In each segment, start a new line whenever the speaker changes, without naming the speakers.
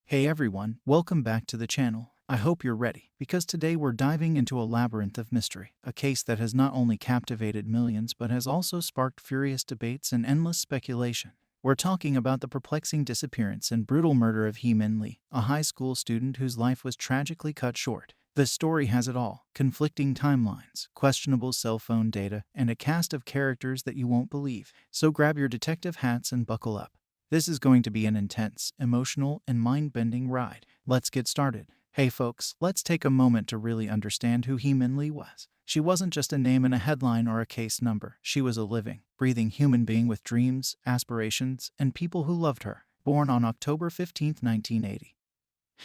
Hey everyone, welcome back to the channel. I hope you're ready, because today we're diving into a labyrinth of mystery, a case that has not only captivated millions but has also sparked furious debates and endless speculation. We're talking about the perplexing disappearance and brutal murder of Hee-Min Lee, a high school student whose life was tragically cut short. The story has it all: conflicting timelines, questionable cell phone data, and a cast of characters that you won't believe. So grab your detective hats and buckle up. This is going to be an intense, emotional, and mind-bending ride. Let's get started. Hey folks, let's take a moment to really understand who Hee-Min Lee was. She wasn't just a name in a headline or a case number. She was a living, breathing human being with dreams, aspirations, and people who loved her. Born on October 15, 1980.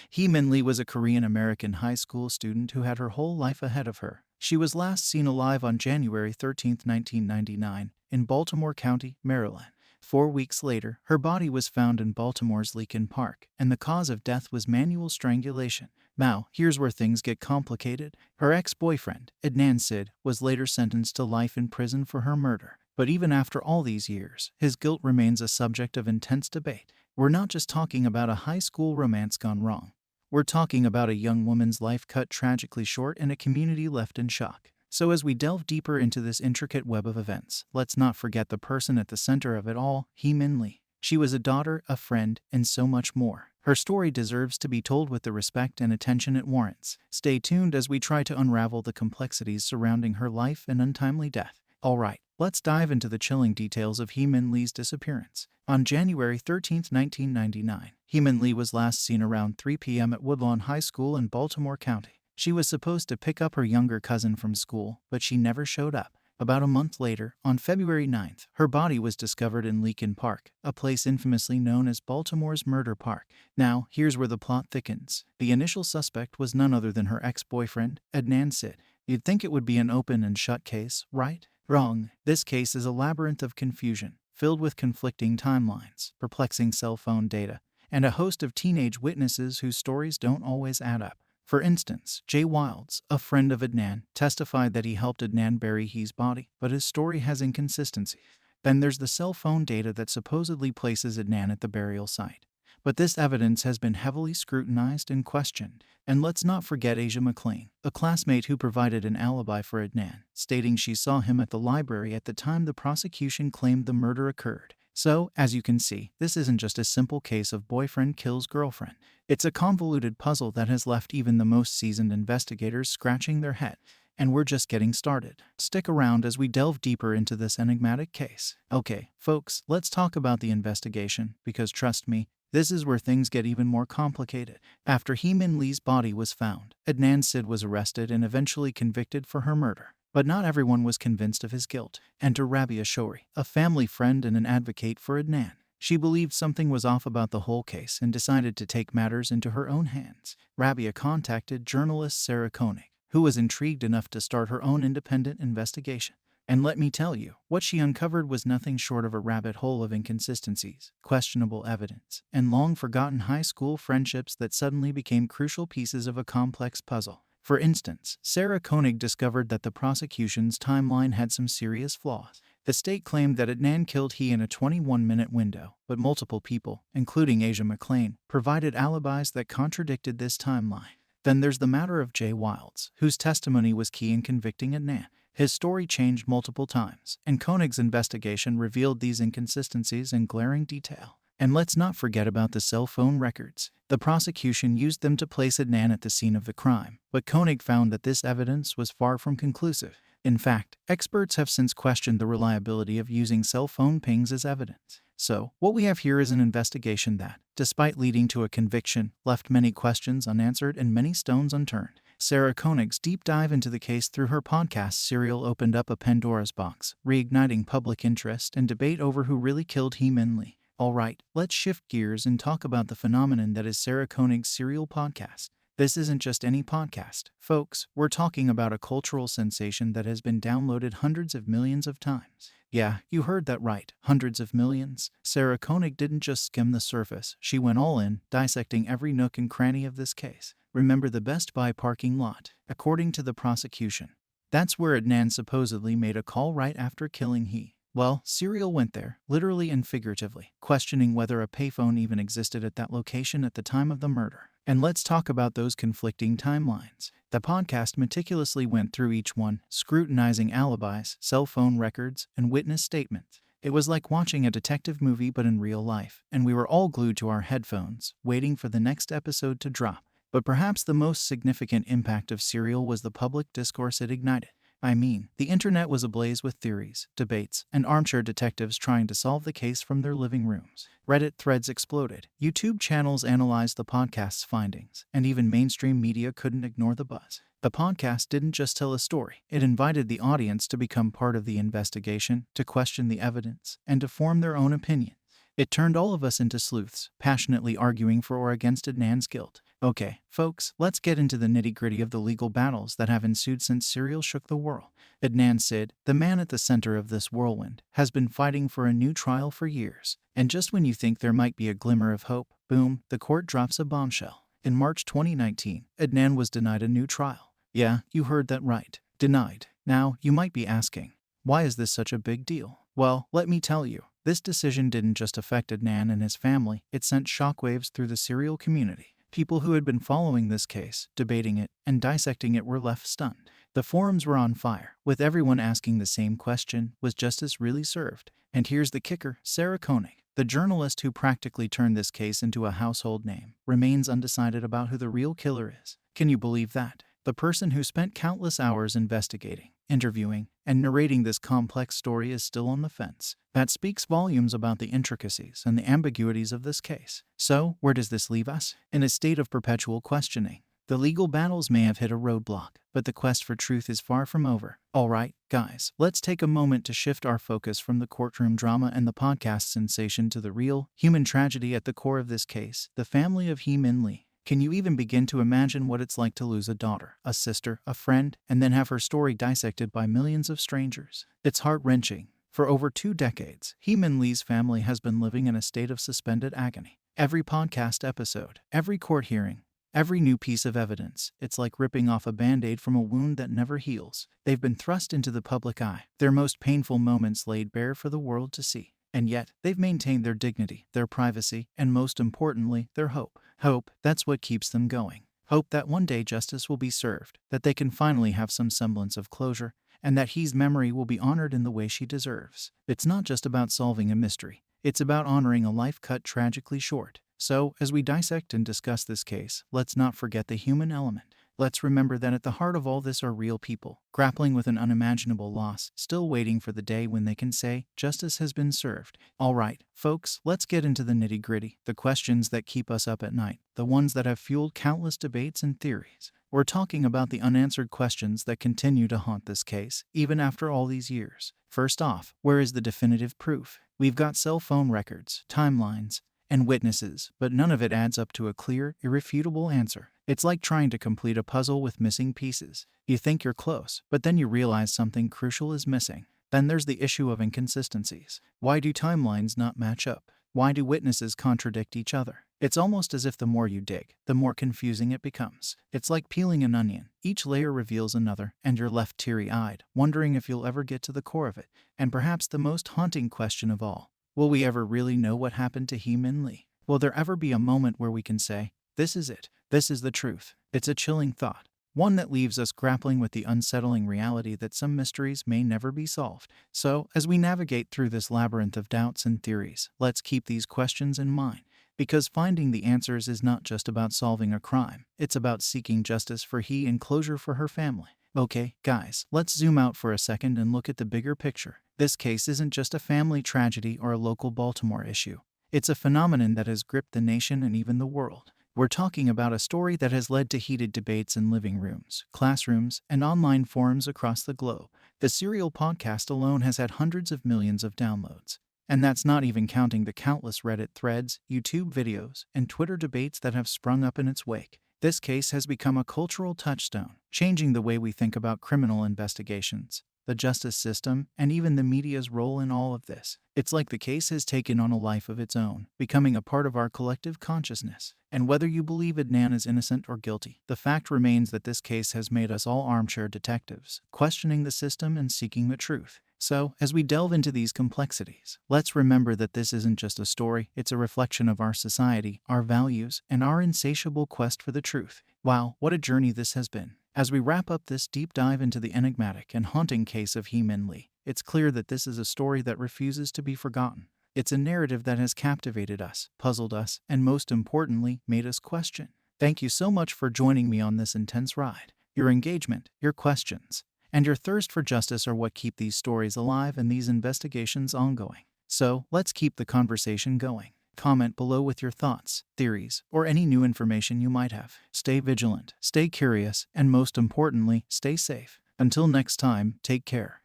Hee-Min Lee was a Korean-American high school student who had her whole life ahead of her. She was last seen alive on January 13, 1999, in Baltimore County, Maryland. 4 weeks later, her body was found in Baltimore's Leakin Park, and the cause of death was manual strangulation. Now, here's where things get complicated. Her ex-boyfriend, Adnan Sid, was later sentenced to life in prison for her murder. But even after all these years, his guilt remains a subject of intense debate. We're not just talking about a high school romance gone wrong. We're talking about a young woman's life cut tragically short and a community left in shock. So as we delve deeper into this intricate web of events, let's not forget the person at the center of it all, Hee-Min Lee. She was a daughter, a friend, and so much more. Her story deserves to be told with the respect and attention it warrants. Stay tuned as we try to unravel the complexities surrounding her life and untimely death. Alright, let's dive into the chilling details of Hee-Min Lee's disappearance. On January 13, 1999, Hee-Min Lee was last seen around 3 p.m. at Woodlawn High School in Baltimore County. She was supposed to pick up her younger cousin from school, but she never showed up. About a month later, on February 9th, her body was discovered in Leakin Park, a place infamously known as Baltimore's Murder Park. Now, here's where the plot thickens. The initial suspect was none other than her ex-boyfriend, Adnan Sid. You'd think it would be an open and shut case, right? Wrong. This case is a labyrinth of confusion, filled with conflicting timelines, perplexing cell phone data, and a host of teenage witnesses whose stories don't always add up. For instance, Jay Wilds, a friend of Adnan, testified that he helped Adnan bury Hee's body, but his story has inconsistencies. Then there's the cell phone data that supposedly places Adnan at the burial site. But this evidence has been heavily scrutinized and questioned. And let's not forget Asia McLean, a classmate who provided an alibi for Adnan, stating she saw him at the library at the time the prosecution claimed the murder occurred. So, as you can see, this isn't just a simple case of boyfriend kills girlfriend. It's a convoluted puzzle that has left even the most seasoned investigators scratching their head. And we're just getting started. Stick around as we delve deeper into this enigmatic case. Okay, folks, let's talk about the investigation, because trust me, this is where things get even more complicated. After Hee-Min Lee's body was found, Adnan Sid was arrested and eventually convicted for her murder. But not everyone was convinced of his guilt. Enter Rabia Shori, a family friend and an advocate for Adnan. She believed something was off about the whole case and decided to take matters into her own hands. Rabia contacted journalist Sarah Koenig, who was intrigued enough to start her own independent investigation. And let me tell you, what she uncovered was nothing short of a rabbit hole of inconsistencies, questionable evidence, and long-forgotten high school friendships that suddenly became crucial pieces of a complex puzzle. For instance, Sarah Koenig discovered that the prosecution's timeline had some serious flaws. The state claimed that Adnan killed Hee in a 21-minute window, but multiple people, including Asia McLean, provided alibis that contradicted this timeline. Then there's the matter of Jay Wilds, whose testimony was key in convicting Adnan. His story changed multiple times, and Koenig's investigation revealed these inconsistencies in glaring detail. And let's not forget about the cell phone records. The prosecution used them to place Adnan at the scene of the crime, but Koenig found that this evidence was far from conclusive. In fact, experts have since questioned the reliability of using cell phone pings as evidence. So, what we have here is an investigation that, despite leading to a conviction, left many questions unanswered and many stones unturned. Sarah Koenig's deep dive into the case through her podcast serial opened up a Pandora's box, reigniting public interest and debate over who really killed Hee-Min Lee. Alright, let's shift gears and talk about the phenomenon that is Sarah Koenig's serial podcast. This isn't just any podcast, folks. We're talking about a cultural sensation that has been downloaded hundreds of millions of times. Yeah, you heard that right, hundreds of millions. Sarah Koenig didn't just skim the surface, she went all in, dissecting every nook and cranny of this case. Remember the Best Buy parking lot? According to the prosecution, that's where Adnan supposedly made a call right after killing Hee. Well, Serial went there, literally and figuratively, questioning whether a payphone even existed at that location at the time of the murder. And let's talk about those conflicting timelines. The podcast meticulously went through each one, scrutinizing alibis, cell phone records, and witness statements. It was like watching a detective movie but in real life, and we were all glued to our headphones, waiting for the next episode to drop. But perhaps the most significant impact of Serial was the public discourse it ignited. I mean, the internet was ablaze with theories, debates, and armchair detectives trying to solve the case from their living rooms. Reddit threads exploded, YouTube channels analyzed the podcast's findings, and even mainstream media couldn't ignore the buzz. The podcast didn't just tell a story, it invited the audience to become part of the investigation, to question the evidence, and to form their own opinion. It turned all of us into sleuths, passionately arguing for or against Adnan's guilt. Okay, folks, let's get into the nitty-gritty of the legal battles that have ensued since Serial shook the world. Adnan Sid, the man at the center of this whirlwind, has been fighting for a new trial for years. And just when you think there might be a glimmer of hope, boom, the court drops a bombshell. In March 2019, Adnan was denied a new trial. Yeah, you heard that right. Denied. Now, you might be asking, why is this such a big deal? Well, let me tell you. This decision didn't just affect Adnan and his family, it sent shockwaves through the Serial community. People who had been following this case, debating it, and dissecting it were left stunned. The forums were on fire, with everyone asking the same question, was justice really served? And here's the kicker, Sarah Koenig, the journalist who practically turned this case into a household name, remains undecided about who the real killer is. Can you believe that? The person who spent countless hours investigating, interviewing, and narrating this complex story is still on the fence. That speaks volumes about the intricacies and the ambiguities of this case. So, where does this leave us? In a state of perpetual questioning. The legal battles may have hit a roadblock, but the quest for truth is far from over. Alright, guys, let's take a moment to shift our focus from the courtroom drama and the podcast sensation to the real, human tragedy at the core of this case, the family of Hee Min Lee. Can you even begin to imagine what it's like to lose a daughter, a sister, a friend, and then have her story dissected by millions of strangers? It's heart-wrenching. For over 2 decades, Hee Min Lee's family has been living in a state of suspended agony. Every podcast episode, every court hearing, every new piece of evidence, it's like ripping off a band-aid from a wound that never heals. They've been thrust into the public eye, their most painful moments laid bare for the world to see. And yet, they've maintained their dignity, their privacy, and most importantly, their hope. Hope, that's what keeps them going. Hope that one day justice will be served, that they can finally have some semblance of closure, and that Hee's memory will be honored in the way she deserves. It's not just about solving a mystery. It's about honoring a life cut tragically short. So, as we dissect and discuss this case, let's not forget the human element. Let's remember that at the heart of all this are real people, grappling with an unimaginable loss, still waiting for the day when they can say, justice has been served. Alright, folks, let's get into the nitty-gritty, the questions that keep us up at night, the ones that have fueled countless debates and theories. We're talking about the unanswered questions that continue to haunt this case, even after all these years. First off, where is the definitive proof? We've got cell phone records, timelines, and witnesses, but none of it adds up to a clear, irrefutable answer. It's like trying to complete a puzzle with missing pieces. You think you're close, but then you realize something crucial is missing. Then there's the issue of inconsistencies. Why do timelines not match up? Why do witnesses contradict each other? It's almost as if the more you dig, the more confusing it becomes. It's like peeling an onion. Each layer reveals another, and you're left teary-eyed, wondering if you'll ever get to the core of it. And perhaps the most haunting question of all, will we ever really know what happened to Hee Min Lee? Will there ever be a moment where we can say, this is it, this is the truth? It's a chilling thought, one that leaves us grappling with the unsettling reality that some mysteries may never be solved. So, as we navigate through this labyrinth of doubts and theories, let's keep these questions in mind. Because finding the answers is not just about solving a crime, it's about seeking justice for Hee and closure for her family. Okay, guys, let's zoom out for a second and look at the bigger picture. This case isn't just a family tragedy or a local Baltimore issue. It's a phenomenon that has gripped the nation and even the world. We're talking about a story that has led to heated debates in living rooms, classrooms, and online forums across the globe. The Serial podcast alone has had hundreds of millions of downloads. And that's not even counting the countless Reddit threads, YouTube videos, and Twitter debates that have sprung up in its wake. This case has become a cultural touchstone, changing the way we think about criminal investigations, the justice system, and even the media's role in all of this. It's like the case has taken on a life of its own, becoming a part of our collective consciousness. And whether you believe Adnan is innocent or guilty, the fact remains that this case has made us all armchair detectives, questioning the system and seeking the truth. So, as we delve into these complexities, let's remember that this isn't just a story, it's a reflection of our society, our values, and our insatiable quest for the truth. Wow, what a journey this has been. As we wrap up this deep dive into the enigmatic and haunting case of Hee-Min Lee, it's clear that this is a story that refuses to be forgotten. It's a narrative that has captivated us, puzzled us, and most importantly, made us question. Thank you so much for joining me on this intense ride. Your engagement, your questions, and your thirst for justice are what keep these stories alive and these investigations ongoing. So, let's keep the conversation going. Comment below with your thoughts, theories, or any new information you might have. Stay vigilant, stay curious, and most importantly, stay safe. Until next time, take care.